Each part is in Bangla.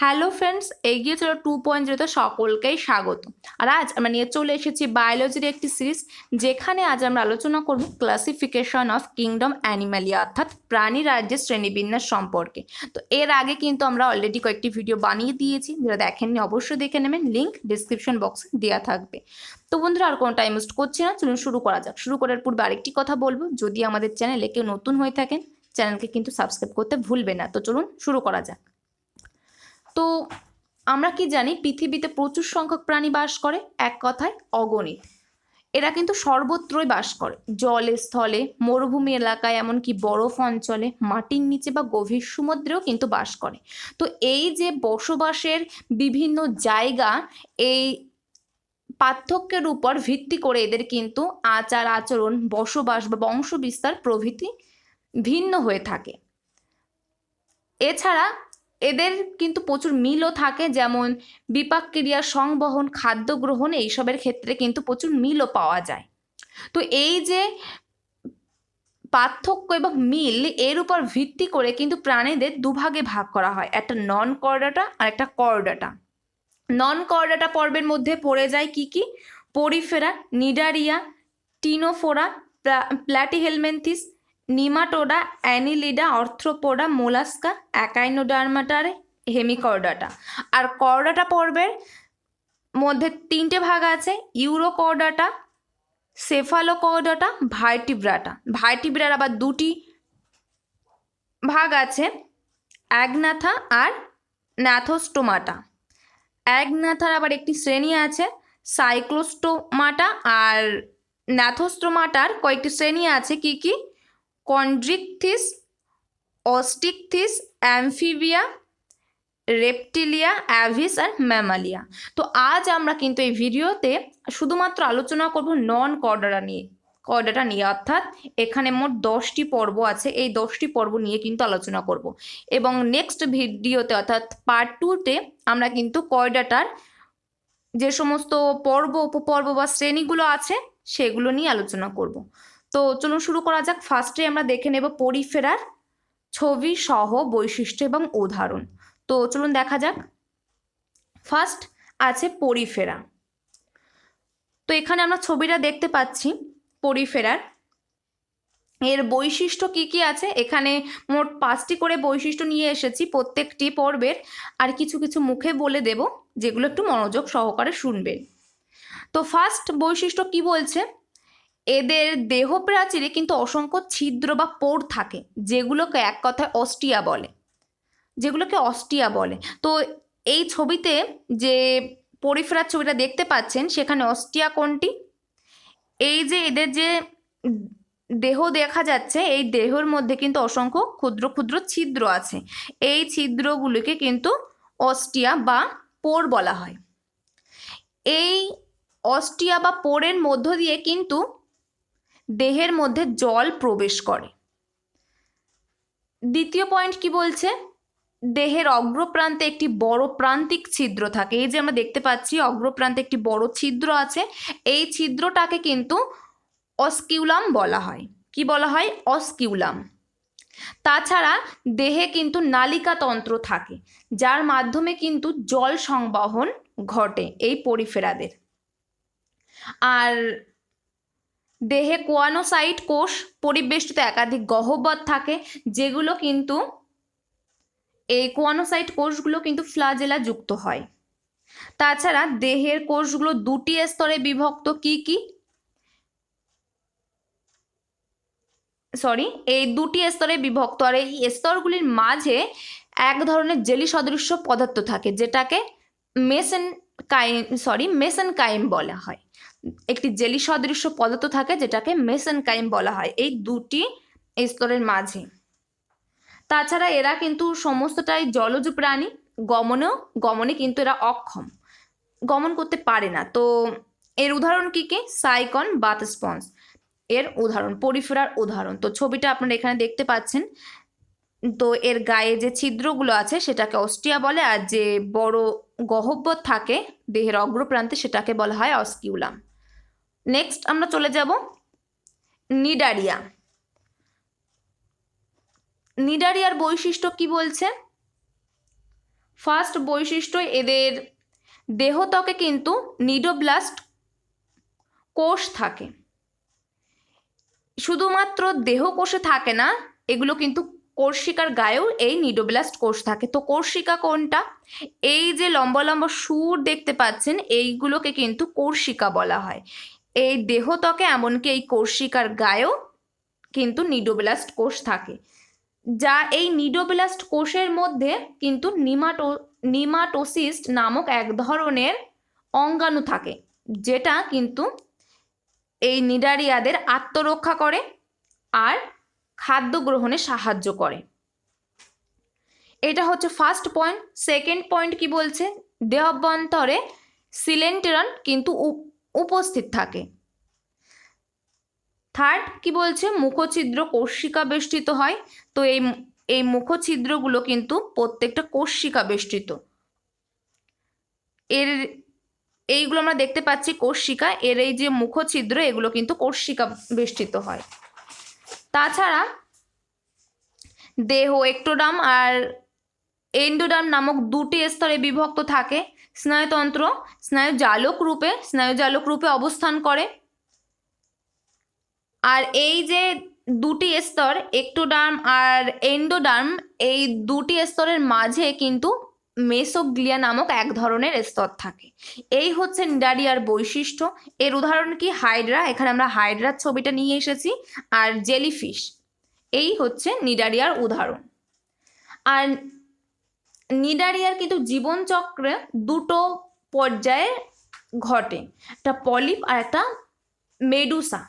হ্যালো ফ্রেন্ডস, এগিয়ে চলো 2.0তে সকলকেই স্বাগত। আর আজ আমরা নিয়ে চলে এসেছি বায়োলজির একটি সিরিজ, যেখানে আজ আমরা আলোচনা করব ক্লাসিফিকেশন অফ কিংডম অ্যানিমালিয়া, অর্থাৎ প্রাণী রাজ্যের শ্রেণীবিন্যাস সম্পর্কে। তো এর আগে কিন্তু আমরা অলরেডি কয়েকটি ভিডিও বানিয়ে দিয়েছি, যারা দেখেননি অবশ্যই দেখে নেবেন, লিঙ্ক ডিসক্রিপশন বক্সে দেওয়া থাকবে। তো বন্ধুরা, আর কোনো টাইম ওয়েস্ট করছি না, চলুন শুরু করা যাক। শুরু করার পূর্বে আরেকটি কথা বলবো, যদি আমাদের চ্যানেলে কেউ নতুন হয়ে থাকেন, চ্যানেলকে কিন্তু সাবস্ক্রাইব করতে ভুলবে না। তো চলুন শুরু করা যাক। তো আমরা কি জানি, পৃথিবীতে প্রচুর সংখ্যক প্রাণী বাস করে, এক কথায় অগণিত। এরা কিন্তু সর্বত্রই বাস করে, জলে, স্থলে, মরুভূমি এলাকায়, এমনকি বরফ অঞ্চলে, মাটির নিচে বা গভীর সমুদ্রেও কিন্তু বাস করে। তো এই যে বসবাসের বিভিন্ন জায়গা, এই পার্থক্যের উপর ভিত্তি করে এদের কিন্তু আচার আচরণ, বসবাস বা বংশবিস্তার প্রভৃতি ভিন্ন হয়ে থাকে। এছাড়া এদের কিন্তু প্রচুর মিলও থাকে, যেমন বিপাক ক্রিয়া, সংবহন, খাদ্য গ্রহণ, এইসবের ক্ষেত্রে কিন্তু প্রচুর মিলও পাওয়া যায়। তো এই যে পার্থক্য এবং মিল, এর উপর ভিত্তি করে কিন্তু প্রাণীদের দুভাগে ভাগ করা হয়, একটা নন কর্ডাটা আর একটা কর্ডাটা। নন কর্ডাটা পর্বের মধ্যে পড়ে যায় কি কি? Porifera, Cnidaria, Ctenophora, Platyhelminthes, Nematoda, Annelida, Arthropoda, Mollusca, অ্যাকাইনোডার্মাটার, হেমিকর্ডাটা। আর কর্ডাটা পর্বের মধ্যে তিনটে ভাগ আছে, ইউরোকর্ডাটা, সেফালোকর্ডাটা, ভার্টিব্রাটা। ভার্টিব্রার আবার দুটি ভাগ আছে, অ্যাগনাথা আর ন্যাথোস্টোমাটা। অ্যাগনাথার আবার একটি শ্রেণী আছে, সাইক্লোস্টোমাটা। আর ন্যাথোস্টোমাটার কয়েকটি শ্রেণী আছে, কি কি? কন্ড্রিকথিস, অস্টিকথিস, অ্যামফিবিয়া, রেপটিলিয়া, অ্যাভিস আর ম্যামালিয়া। তো আজ আমরা কিন্তু এই ভিডিওতে শুধুমাত্র আলোচনা করব নন কর্ডাটা নিয়ে, অর্থাৎ এখানে মোট 10টি পর্ব আছে, এই 10টি পর্ব নিয়ে কিন্তু আলোচনা করব। এবং নেক্সট ভিডিওতে অর্থাৎ পার্ট 2তে আমরা কিন্তু কর্ডাটার যে সমস্ত পর্ব, উপপর্ব বা শ্রেণীগুলো আছে সেগুলো নিয়ে আলোচনা করব। তো চলুন শুরু করা যাক। ফার্স্টে আমরা দেখে নেব পরিফেরার ছবি সহ বৈশিষ্ট্য এবং উদাহরণ। তো চলুন দেখা যাক। ফার্স্ট আছে পরিফেরা। তো এখানে আমরা ছবিটা দেখতে পাচ্ছি পরিফেরার। এর বৈশিষ্ট্য কি কি আছে, এখানে মোট 5টি করে বৈশিষ্ট্য নিয়ে এসেছি প্রত্যেকটি পর্বের, আর কিছু কিছু মুখে বলে দেব, যেগুলো একটু মনোযোগ সহকারে শুনবেন। তো ফার্স্ট বৈশিষ্ট্য কি বলছে, এদের দেহ প্রাচীরে কিন্তু অসংখ্য ছিদ্র বা পোর থাকে, যেগুলোকে এক কথায় অস্টিয়া বলে। তো এই ছবিতে যে পরিফেরার ছবিটা দেখতে পাচ্ছেন, সেখানে অস্টিয়া কোনটি? এই যে এদের যে দেহ দেখা যাচ্ছে, এই দেহের মধ্যে কিন্তু অসংখ্য ক্ষুদ্র ক্ষুদ্র ছিদ্র আছে, এই ছিদ্রগুলিকে কিন্তু অস্টিয়া বা পোর বলা হয়। এই অস্টিয়া বা পোরের মধ্য দিয়ে কিন্তু দেহের মধ্যে জল প্রবেশ করে। দ্বিতীয় পয়েন্ট কি বলছে, দেহের অগ্রপ্রান্তে একটি বড় প্রান্তিক ছিদ্র থাকে। এই যে আমরা দেখতে পাচ্ছি অগ্রপ্রান্তে একটি বড় ছিদ্র আছে, এই ছিদ্রটাকে কিন্তু অস্কিউলাম বলা হয়। কি বলা হয়? অস্কিউলাম। তাছাড়া দেহে কিন্তু নালিকাতন্ত্র থাকে, যার মাধ্যমে কিন্তু জল সংবহন ঘটে এই পরিফেরাদের। আর দেহে কোয়ানোসাইট কোষ পরিবেষ্টিত একাধিক গহ্বর থাকে, যেগুলো কিন্তু এই কোয়ানোসাইট কোষগুলো কিন্তু ফ্লাজেলা যুক্ত হয়। তাছাড়া দেহের কোষগুলো দুটি স্তরে বিভক্ত, কি কি? এই দুটি স্তরে বিভক্ত, আর এই স্তরগুলির মাঝে এক ধরনের জেলি সদৃশ্য পদার্থ থাকে, যেটাকে মেসেনকাইম বলা হয়। একটি জেলি সদৃশ্য পদার্থ থাকে, যেটাকে মেসেনকাইম বলা হয় এই দুটি স্তরের মাঝে। তাছাড়া এরা কিন্তু সমস্তটাই জলজ প্রাণী, গমনে কিন্তু এরা অক্ষম, গমন করতে পারে না। তো এর উদাহরণ কি কি? সাইকন, বাথ স্পঞ্জ এর উদাহরণ, পরিফেরার উদাহরণ। তো ছবিটা আপনারা এখানে দেখতে পাচ্ছেন। তো এর গায়ে যে ছিদ্রগুলো আছে সেটাকে অস্টিয়া বলে, আর যে বড় গহ্বর থাকে দেহের অগ্রপ্রান্তে সেটাকে বলা হয় অস্কিউলাম। নেক্সট আমরা চলে যাব নিডারিয়া। নিডারিয়ার বৈশিষ্ট্য কি বলছে? ফার্স্ট বৈশিষ্ট্য, এদের দেহত্বকে কিন্তু নিডোব্লাস্ট কোষ থাকে। শুধুমাত্র দেহকোষে থাকে না, এগুলো কিন্তু কোষিকার গায়েও এই নিডোব্লাস্ট কোষ থাকে। তো কোষিকা কোনটা? এই যে লম্বা লম্বা সুর দেখতে পাচ্ছেন, এইগুলোকে কিন্তু কোষিকা বলা হয়। এই দেহত্বকে এমনকি এই কোষিকার গায়েও কিন্তু নিডোব্লাস্ট কোষ থাকে, যা এই নিডোব্লাস্ট কোষের মধ্যে কিন্তু নিমাটোসিস্ট নামক এক ধরনের অঙ্গাণু থাকে, যেটা কিন্তু এই নিডারিয়াদের আত্মরক্ষা করে আর খাদ্য গ্রহণে সাহায্য করে। এটা হচ্ছে ফার্স্ট পয়েন্ট। সেকেন্ড পয়েন্ট কি বলছে? দেহাভ্যন্তরে সিলেন্টেরন কিন্তু উপস্থিত থাকে। থার্ড কি বলছে? মুখছিদ্র কোষিকা বেষ্টিত হয়। তো এই মুখছিদ্রগুলো কিন্তু প্রত্যেকটা কোষিকা বেষ্টিত। এইগুলো আমরা দেখতে পাচ্ছি কোষিকা, এর এই যে মুখছিদ্র, এগুলো কিন্তু কোষিকা বেষ্টিত হয়। তাছাড়া দেহ একটোডার্ম আর এন্ডোডার্ম নামক দুটি স্তরে বিভক্ত থাকে। স্নায়ুতন্ত্র স্নায়ুজালক রূপে অবস্থান করে। আর এই যে দুটি স্তর একটোডার্ম আর এন্ডোডার্ম, এই দুটি স্তরের মাঝে কিন্তু মেসোগ্লিয়া নামক এক ধরনের স্তর থাকে। এই হচ্ছে নিডারিয়ার বৈশিষ্ট্য। এর উদাহরণ কি? হাইড্রা। এখানে আমরা হাইড্রার ছবিটা নিয়ে এসেছি, আর জেলিফিশ। এই হচ্ছে নিডারিয়ার উদাহরণ। আর নিডারিয়ার কিন্তু জীবনচক্রে দুটো পর্যায়ে ঘটে, একটা পলিপ আর একটা মেডুসা।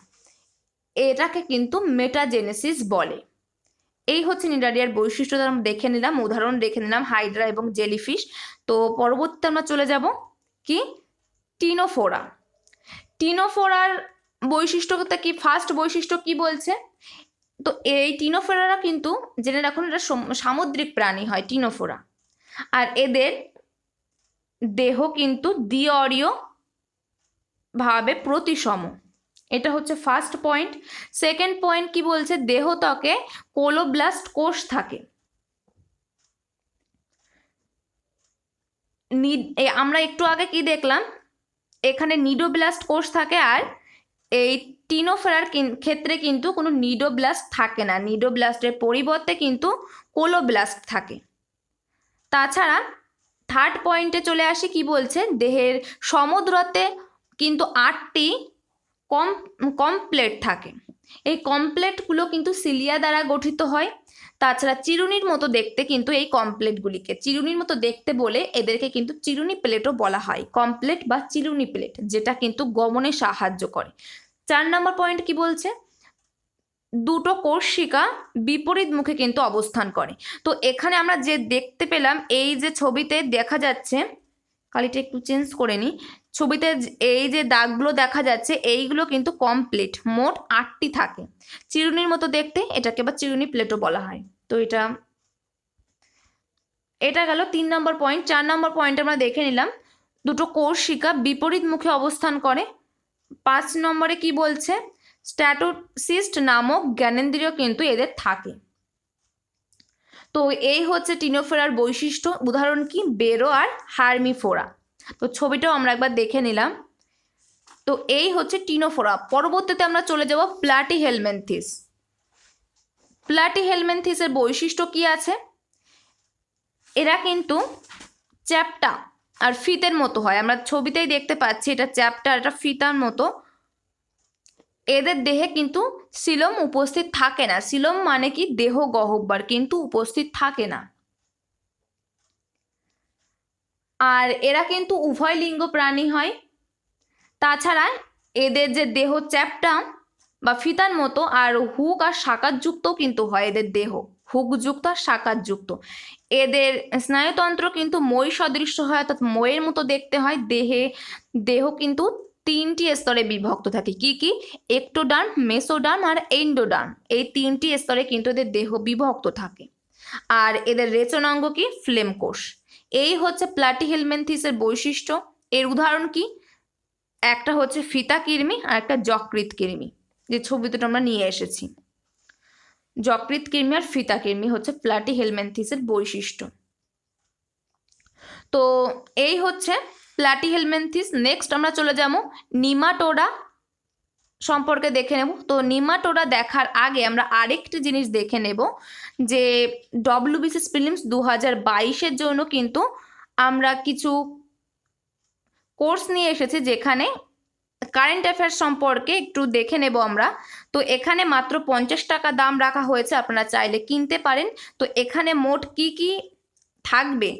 এটাকে কিন্তু মেটাজেনেসিস বলে। এই হচ্ছে নিডারিয়ার বৈশিষ্ট্য, আমরা দেখে নিলাম, উদাহরণ দেখে নিলাম হাইড্রা এবং জেলিফিশ। তো পরবর্তীতে আমরা চলে যাব কি? টিনোফোরা। টিনোফোরার বৈশিষ্ট্যটা কি? ফার্স্ট বৈশিষ্ট্য কি বলছে? তো এই টিনোফোরারা কিন্তু জেনে রাখুন, এটা সামুদ্রিক প্রাণী হয় টিনোফোরা। আর এদের দেহ কিন্তু দ্বিঅরীয় ভাবে প্রতিসম। এটা হচ্ছে ফার্স্ট পয়েন্ট। সেকেন্ড পয়েন্ট কি বলছে? দেহত্বকে কোলোব্লাস্ট কোষ থাকে। আমরা একটু আগে কি দেখলাম? এখানে নিডোব্লাস্ট কোষ থাকে, আর এই টিনোফোরার ক্ষেত্রে কিন্তু কোনো নিডোব্লাস্ট থাকে না। নিডোব্লাস্টের পরিবর্তে কিন্তু কোলোব্লাস্ট থাকে। তাছাড়া থার্ড পয়েন্টে চলে আসি, কি বলছে? দেহের সমুদ্রতে কিন্তু 8টি কমপ্লেট থাকে। এই কমপ্লেটগুলো কিন্তু সিলিয়া দ্বারা গঠিত হয়। তাছাড়া চিরুনির মতো দেখতে কিন্তু এই কমপ্লেটগুলিকে, চিরুনির মতো দেখতে বলে এদেরকে কিন্তু চিরুনি প্লেটও বলা হয়। কমপ্লেট বা চিরুনি প্লেট, যেটা কিন্তু গমনে সাহায্য করে। 4 নম্বর পয়েন্ট কি বলছে? দুটো কোষিকা বিপরীত মুখে কিন্তু অবস্থান করে। তো এখানে আমরা যে দেখতে পেলাম, এই যে ছবিতে দেখা যাচ্ছে, কালিটা একটু চেঞ্জ করে নিই, ছবিতে এই যে দাগগুলো দেখা যাচ্ছে, এইগুলো কিন্তু কমপ্লিট, মোট 8টি থাকে। চিরুনির মতো দেখতে, এটাকে বা চিরুনি প্লেটও বলা হয়। তো এটা গেল 3 নম্বর পয়েন্ট। 4 নম্বর পয়েন্ট আমরা দেখে নিলাম, দুটো কোষিকা বিপরীত মুখে অবস্থান করে। 5 নম্বরে কি বলছে? স্ট্যাটোসিস্ট নামক জ্ঞানেন্দ্রিয় কিন্তু এদের থাকে। তো এই হচ্ছে টিনোফোরার বৈশিষ্ট্য। উদাহরণ কি? বেরো আর হার্মিফোরা। তো ছবিটাও আমরা একবার দেখে নিলাম। তো এই হচ্ছে টিনোফোরা। পরবর্তীতে আমরা চলে যাব প্লাটিহেলমিনথিস। প্লাটিহেলমিনথিসের বৈশিষ্ট্য কি আছে? এরা কিন্তু চ্যাপ্টা আর ফিতের মতো হয়। আমরা ছবিতেই দেখতে পাচ্ছি, এটা চ্যাপ্টা, এটা ফিতার মতো। এদের দেহে কিন্তু সিলম উপস্থিত থাকে না। সিলম মানে কি? দেহ গহ্বর, কিন্তু উপস্থিত থাকে না। আর এরা কিন্তু উভয় লিঙ্গ প্রাণী হয়। তাছাড়া এদের যে দেহ চ্যাপ্টা বা ফিতার মতো, আর হুক আর শাখাযুক্ত কিন্তু হয় এদের দেহ, হুকযুক্ত আর শাখাযুক্ত। এদের স্নায়ুতন্ত্র কিন্তু মই সদৃশ্য হয়, অর্থাৎ মইয়ের মতো দেখতে হয়। দেহ কিন্তু 3টি স্তরে বিভক্ত থাকে। কি কি? একটোডার্ম, মেসোডার্ম আর এন্ডোডার্ম। এই 3টি স্তরে কিন্তু এদের দেহ বিভক্ত থাকে। আর এদের রেচনাঙ্গ কি? ফ্লেম কোষ। এই হচ্ছে প্লাটিহেলমিনথিসের বৈশিষ্ট্য। এর উদাহরণ কি? একটা হচ্ছে ফিতা কৃমি আর একটা যকৃৎ কৃমি, যে ছবি দুটো আমরা নিয়ে এসেছি। যকৃৎ কৃমি আর ফিতা কৃমি হচ্ছে প্লাটিহেলমিনথিসের বৈশিষ্ট্য। তো এই হচ্ছে প্ল্যাটিহেলমিনথিস। নেক্সট আমরা চলে যাবো নিমাটোডা সম্পর্কে দেখে নেব। তো নিমাটোডা দেখার আগে আমরা আরেকটি জিনিস দেখে নেব যে ডব্লিউবিসিএস প্রিলিমস 2022-এর জন্য কিন্তু আমরা কিছু কোর্স নিয়ে এসেছি যেখানে কারেন্ট অ্যাফেয়ার্স সম্পর্কে একটু দেখে নেব আমরা। তো এখানে মাত্র 50 টাকা দাম রাখা হয়েছে, আপনারা চাইলে কিনতে পারেন। তো এখানে মোট কি কি থাকবে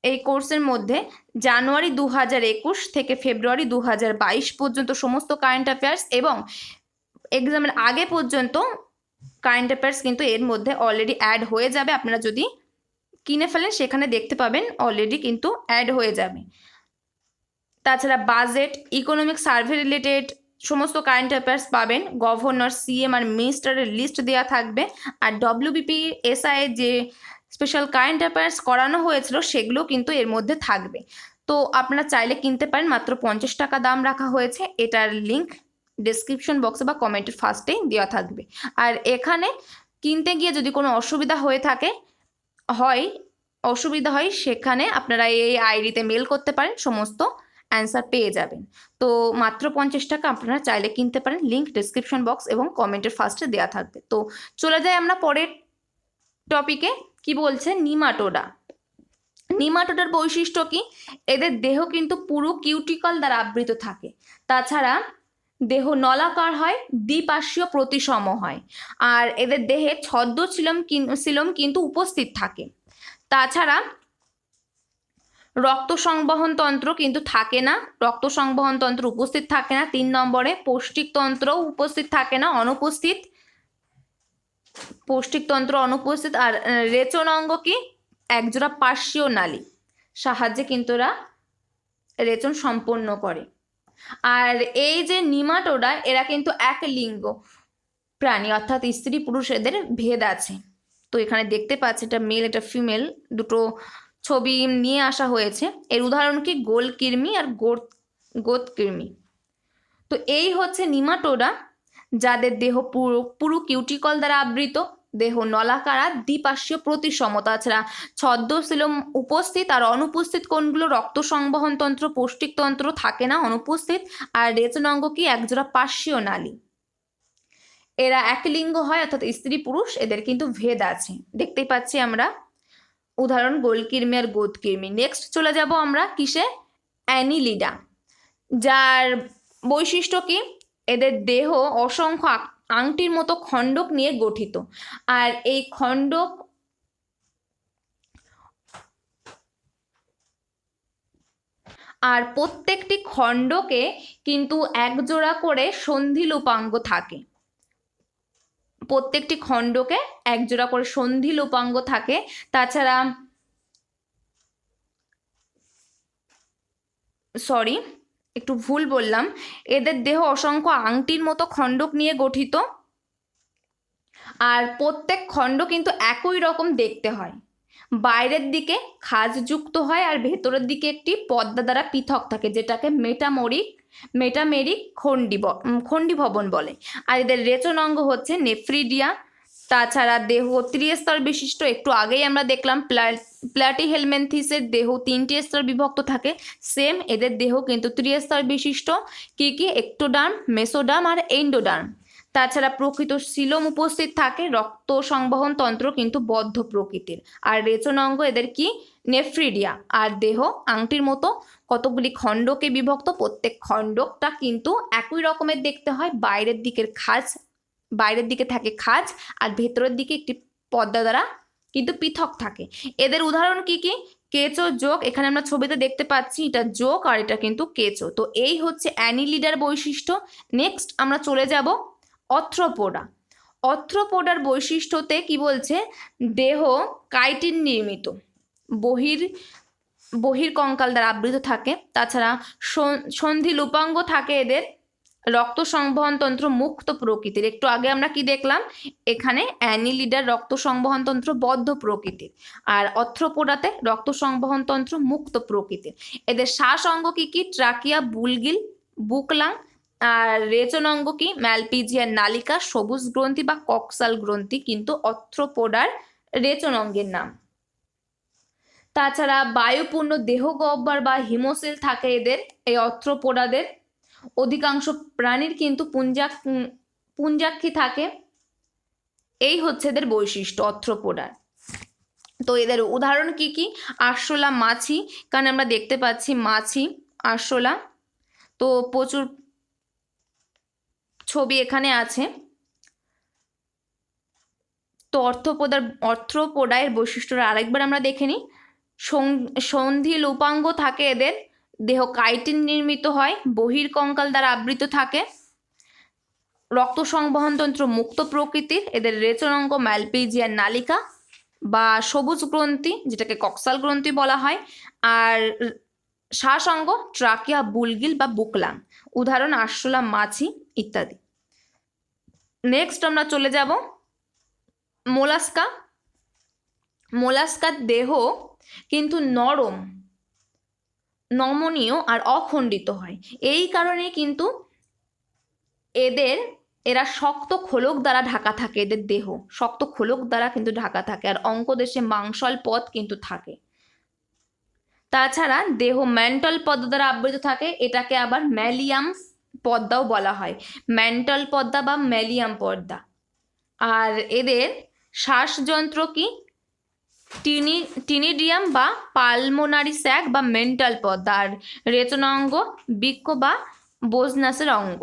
এই কোর্সের মধ্যে, জানুয়ারি 2021 থেকে ফেব্রুয়ারি 2022 পর্যন্ত সমস্ত কারেন্ট অ্যাফেয়ার্স এবং এক্সামের আগে পর্যন্ত কারেন্ট অ্যাফেয়ার্স কিন্তু এর মধ্যে অলরেডি অ্যাড হয়ে যাবে। আপনারা যদি কিনে ফেলেন সেখানে দেখতে পাবেন অলরেডি কিন্তু অ্যাড হয়ে যাবে। তাছাড়া বাজেট, ইকোনমিক সার্ভে রিলেটেড সমস্ত কারেন্ট অ্যাফেয়ার্স পাবেন। গভর্নর, সিএম আর মিনিস্টারের লিস্ট দেওয়া থাকবে। আর ডব্লিউবিপি এসআই যে স্পেশাল কারেন্ট অ্যাফেয়ার্স করানো হয়েছিল সেগুলো কিন্তু এর মধ্যে থাকবে। তো আপনারা চাইলে কিনতে পারেন, মাত্র 50 টাকা দাম রাখা হয়েছে। এটার লিঙ্ক ডেসক্রিপশন বক্সে বা কমেন্টের ফার্স্টেই দেওয়া থাকবে। আর এখানে কিনতে গিয়ে যদি কোনো অসুবিধা হয় সেখানে আপনারা এই আইডিতে মেল করতে পারেন, সমস্ত অ্যান্সার পেয়ে যাবেন। তো মাত্র 50 টাকা, আপনারা চাইলে কিনতে পারেন। লিঙ্ক ডেসক্রিপশন বক্স এবং কমেন্টের ফার্স্টে দেওয়া থাকবে। তো চলে যাই আমরা পরের টপিকে। কি বলছে নিমাটোডা। নিমাটোডার বৈশিষ্ট্য কি? এদের দেহ কিন্তু পুরো কিউটিকল দ্বারা আবৃত থাকে। তাছাড়া দেহ নলাকার হয়, দ্বিপার্শ্বীয় প্রতিসম হয়। আর এদের দেহে সিলম কিন্তু উপস্থিত থাকে। তাছাড়া রক্ত সংবহন তন্ত্র কিন্তু থাকে না, রক্ত সংবহন তন্ত্র উপস্থিত থাকে না। 3 নম্বরে পৌষ্টিকতন্ত্রও উপস্থিত থাকে না, অনুপস্থিত, পৌষ্টিকতন্ত্র অনুপস্থিত। আর রেচন অঙ্গ কি? একজোড়া পার্শ্বীয় নালী সাহায্যে কিন্তু এরা রেচন সম্পন্ন করে। আর এই যে নিমাটোডা, এরা কিন্তু এক লিঙ্গ প্রাণী, অর্থাৎ স্ত্রী পুরুষ এদের ভেদ আছে। তো এখানে দেখতে পাচ্ছি এটা মেল এটা ফিমেল দুটো ছবি নিয়ে আসা হয়েছে। এর উদাহরণ কি? গোলকৃমি আর গোদকৃমি। তো এই হচ্ছে নিমাটোডা, যাদের দেহ পুরো কিউটিকল দ্বারা আবৃত, দেহ নলাকার, দ্বিপার্শ্বীয় প্রতিসম। তাছাড়া ছদ্মশিলম উপস্থিত আর অনুপস্থিত কোনগুলো? রক্ত সংবহন তন্ত্র, পৌষ্টিকতন্ত্র থাকে না, অনুপস্থিত। আর রেচনাঙ্গ কি? একজোড়া পার্শ্বীয় নালী। এরা এক লিঙ্গ হয়, অর্থাৎ স্ত্রী পুরুষ এদের কিন্তু ভেদ আছে, দেখতেই পাচ্ছি আমরা। উদাহরণ গোলকৃমি আর গোদকৃমি। নেক্সট চলে যাব আমরা কিসে? অ্যানিলিডা, যার বৈশিষ্ট্য কি? এদের দেহ অসংখ্য আংটির মতো খণ্ডক নিয়ে গঠিত। আর এই খণ্ডক আর প্রত্যেকটি খণ্ডকে কিন্তু একজোড়া করে সন্ধিলোপাঙ্গ থাকে। প্রত্যেকটি খণ্ডকে একজোড়া করে সন্ধিলোপাঙ্গ থাকে। তাছাড়া একটু ভুল বললাম, এদের দেহ অসংখ্য আংটির মতো খণ্ডক নিয়ে গঠিত। আর প্রত্যেক খণ্ড কিন্তু একই রকম দেখতে হয়। বাইরের দিকে খাঁজযুক্ত হয় আর ভেতরের দিকে একটি পর্দা দ্বারা পৃথক থাকে, যেটাকে মেটামেরিক খণ্ডীভবন বলে। আর এদের রেচন অঙ্গ হচ্ছে নেফ্রিডিয়া। তাছাড়া দেহ ত্রিস্তর বিশিষ্ট, একটু আগেই আমরা দেখলাম প্ল্যাটিহেলমিনথিসের দেহ 3টি স্তর বিভক্ত থাকে। সেম এদের দেহ কিন্তু ত্রিস্তর বিশিষ্ট। কি কি? এক্টোডার্ম, মেসোডার্ম আর এন্ডোডার্ম। তাছাড়া প্রকৃত সিলোম উপস্থিত থাকে। রক্ত সংবহন তন্ত্র কিন্তু বদ্ধ প্রকৃতির। আর রেচন অঙ্গ এদের কি? নেফ্রিডিয়া। আর দেহ আংটির মতো কতগুলি খণ্ডকে বিভক্ত। প্রত্যেক খণ্ডকটা কিন্তু একই রকমের দেখতে হয়। বাইরের দিকে থাকে খাঁজ আর ভেতরের দিকে একটি পর্দা দ্বারা কিন্তু পৃথক থাকে। এদের উদাহরণ কি কি? কেঁচো, জোক। এখানে আমরা ছবিতে দেখতে পাচ্ছি এটা জোক আর এটা কিন্তু কেঁচো। তো এই হচ্ছে অ্যানিলিডার বৈশিষ্ট্য। নেক্সট আমরা চলে যাব অর্থ্রোপোডা। অর্থ্রোপোডার বৈশিষ্ট্যতে কি বলছে? দেহ কাইটিন নির্মিত, বহির্কঙ্কাল দ্বারা আবৃত থাকে। তাছাড়া সন্ধিলোপাঙ্গ থাকে এদের। রক্ত সংবহন তন্ত্র মুক্ত প্রকৃতির। একটু আগে আমরা কি দেখলাম? এখানে অ্যানিলিডার রক্ত সংবহন তন্ত্র বদ্ধ প্রকৃতির, আর অর্থ্রোপোডাতে রক্ত সংবহন তন্ত্র মুক্ত প্রকৃতির। এদের শ্বাস অঙ্গ কি কি? ট্রাকিয়া, বুলগিল, বুকলাং। আর রেচন অঙ্গ কি? ম্যালপিজিয়ার নালিকা, সবুজ গ্রন্থি বা কক্সাল গ্রন্থি কিন্তু অর্থ্রোপোডার রেচন অঙ্গের নাম। তাছাড়া বায়ুপূর্ণ দেহগহ্বর বা হিমোসিল থাকে এদের, এই অর্থ্রোপোডাদের। অধিকাংশ প্রাণীর কিন্তু পুঞ্জাক্ষী থাকে। এই হচ্ছে এদের বৈশিষ্ট্য অর্থ্রোপোডার। তো এদের উদাহরণ কি কি? আরশোলা মাছি, কারণ আমরা দেখতে পাচ্ছি মাছি, আরশোলা। তো প্রচুর ছবি এখানে আছে। তো অর্থ্রোপোডায়ের বৈশিষ্ট্যটা আরেকবার আমরা দেখে নিই। সন্ধি লুপাঙ্গ থাকে এদের, দেহ কাইটিন নির্মিত হয়, বহির্কঙ্কাল দ্বারা আবৃত থাকে, রক্ত সংবহনতন্ত্র মুক্ত প্রকৃতির, এদের রেচনাঙ্গ ম্যালপিজিয়ান নালিকা বা সবুজ গ্রন্থি, যেটাকে কক্সাল গ্রন্থি বলা হয়, আর শ্বাসঙ্গ ট্রাকিয়া, বুলগিল বা বুকলাম। উদাহরণ আরশোলা মাছি ইত্যাদি। নেক্সট আমরা চলে যাব মোলাস্কা। মোলাস্কার দেহ কিন্তু নরম, নমনীয় আর অখণ্ডিত হয়। এই কারণে কিন্তু এরা শক্ত খোলক দ্বারা ঢাকা থাকে, এদের দেহ শক্ত খোলক দ্বারা কিন্তু ঢাকা থাকে, আর অঙ্কদেশে মাংসল পদ কিন্তু থাকে। তাছাড়া দেহ ম্যান্টল পদ্মা দ্বারা আবৃত থাকে, এটাকে আবার ম্যালিয়াম পদ্মাও বলা হয়, ম্যান্টল পদ্মা বা ম্যালিয়াম পদ্মা। আর এদের শ্বাসযন্ত্র কি টিনিডিয়াম বা পালমোনারি স্যাক বা মেন্টাল পদ্মা, আর রেচনাঙ্গ বৃক্ক বা বোজনাসের অঙ্গ।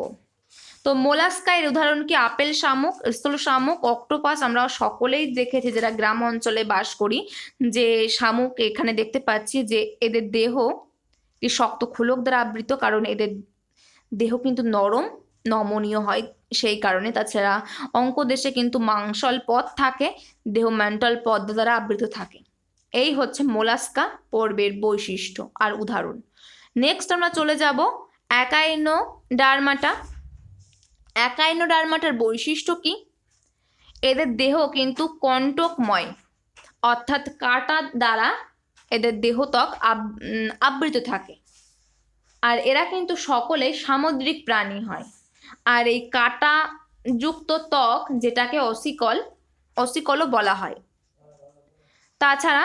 তো মোলাস্কা এর উদাহরণ কি? আপেল শামুক, স্থল শামুক, অক্টোপাস। আমরা সকলেই দেখেছি যারা গ্রাম অঞ্চলে বাস করি যে শামুক এখানে দেখতে পাচ্ছি যে এদের দেহ কি শক্ত খোলক দ্বারা আবৃত, কারণ এদের দেহ কিন্তু নরম নমনীয় হয় সেই কারণে। তাছাড়া অঙ্কদেশে কিন্তু মাংসল পদ থাকে, দেহ ম্যান্টল পদ্মা দ্বারা আবৃত থাকে। এই হচ্ছে মোলাস্কা পর্বের বৈশিষ্ট্য আর উদাহরণ। নেক্সট আমরা চলে যাব অ্যাকাইনোডার্মাটা। অ্যাকাইনোডার্মাটার বৈশিষ্ট্য কি? এদের দেহ কিন্তু কণ্টকময়, অর্থাৎ কাঁটা দ্বারা এদের দেহত্বক আবৃত থাকে, আর এরা কিন্তু সকলে সামুদ্রিক প্রাণী হয়। আর এই কাঁটাযুক্ত ত্বক যেটাকে অসিকলও বলা হয়। তাছাড়া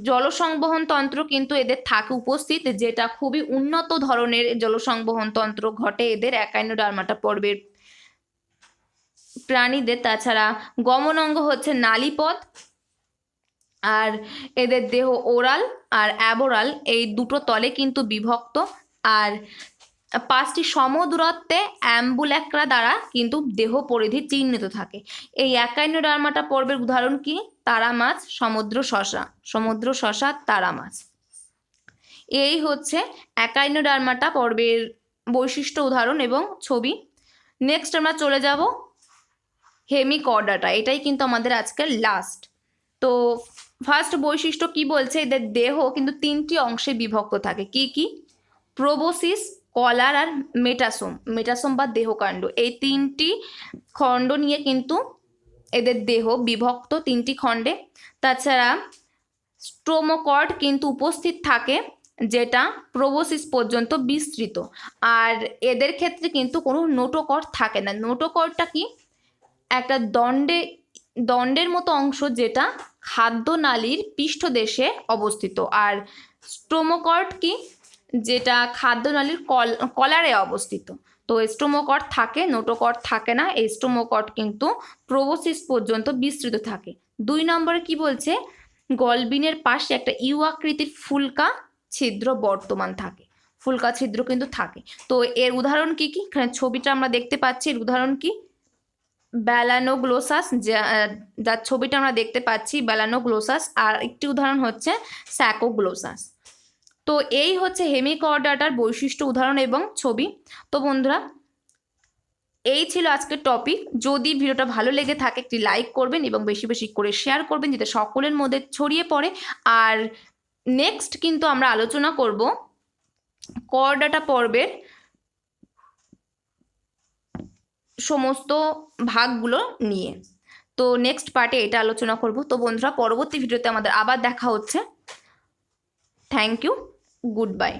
জলসংবহন তন্ত্র কিন্তু এদের থাকে উপস্থিত, যেটা খুবই উন্নত ধরনের জলসংবহন তন্ত্র ঘটে এদের অ্যাকাইনোডার্মাটা পর্বের প্রাণীদের। তাছাড়া গমন অঙ্গ হচ্ছে নালীপথ, আর এদের দেহ ওরাল আর অ্যাবোরাল এই দুটো তলে কিন্তু বিভক্ত, আর 5টি সমদূরত্বে অ্যাম্বুল্যাক্রা দ্বারা কিন্তু দেহ পরিধি চিহ্নিত থাকে। এই অ্যাকাইনোডার্মাটা পর্বের উদাহরণ কি? তারা মাছ, সমুদ্র শসা, তারা মাছ। এই হচ্ছে অ্যাকাইনোডার্মাটা পর্বের বৈশিষ্ট্য, উদাহরণ এবং ছবি। নেক্সট আমরা চলে যাব হেমিকর্ডাটা। এটাই কিন্তু আমাদের আজকের লাস্ট। তো ফার্স্ট বৈশিষ্ট্য কি বলছে? এদের দেহ কিন্তু 3টি অংশে বিভক্ত থাকে। কি কি? প্রোবোসিস, কলার আর মেটাসোম বা দেহকাণ্ড। এই 3টি খণ্ড নিয়ে কিন্তু এদের দেহ বিভক্ত 3টি খণ্ডে। তাছাড়া স্ট্রোমোকর্ড কিন্তু উপস্থিত থাকে, যেটা প্রোবোসিস পর্যন্ত বিস্তৃত, আর এদের ক্ষেত্রে কিন্তু কোনো নোটোকর্ড থাকে না। নোটোকর্ডটা কি? একটা দণ্ডের মতো অংশ যেটা খাদ্যনালীর পৃষ্ঠদেশে অবস্থিত। আর স্ট্রোমোকর্ড কি? যেটা খাদ্যনালীর কলারে অবস্থিত। তো স্ট্রোমোকর্ড থাকে, নোটোকর্ড থাকে না। এই স্ট্রোমোকর্ড কিন্তু প্রোবোসিস পর্যন্ত বিস্তৃত থাকে। 2 নম্বরে কি বলছে? গলবিনের পাশে একটা ইউ আকৃতির ফুলকা ছিদ্র বর্তমান থাকে, ফুলকা ছিদ্র কিন্তু থাকে। তো এর উদাহরণ কি কি? এখানে ছবিটা আমরা দেখতে পাচ্ছি, এর উদাহরণ কি? ব্যালানোগ্লোসাস, যার ছবিটা আমরা দেখতে পাচ্ছি ব্যালানোগ্লোসাস, আর একটি উদাহরণ হচ্ছে স্যাকোগ্লোসাস। তো এই হচ্ছে হেমিকর্ডাটার বৈশিষ্ট্য, উদাহরণ এবং ছবি। তো বন্ধুরা, এই ছিল আজকের টপিক। যদি ভিডিওটা ভালো লেগে থাকে একটি লাইক করবেন এবং বেশি বেশি করে শেয়ার করবেন, যাতে সকলের মধ্যে ছড়িয়ে পড়ে। আর নেক্সট কিন্তু আমরা আলোচনা করব কর্ডাটা পর্বের সমস্ত ভাগগুলো নিয়ে। তো নেক্সট পার্টে এটা আলোচনা করব। তো বন্ধুরা, পরবর্তী ভিডিওতে আমাদের আবার দেখা হচ্ছে। Thank you, good bye.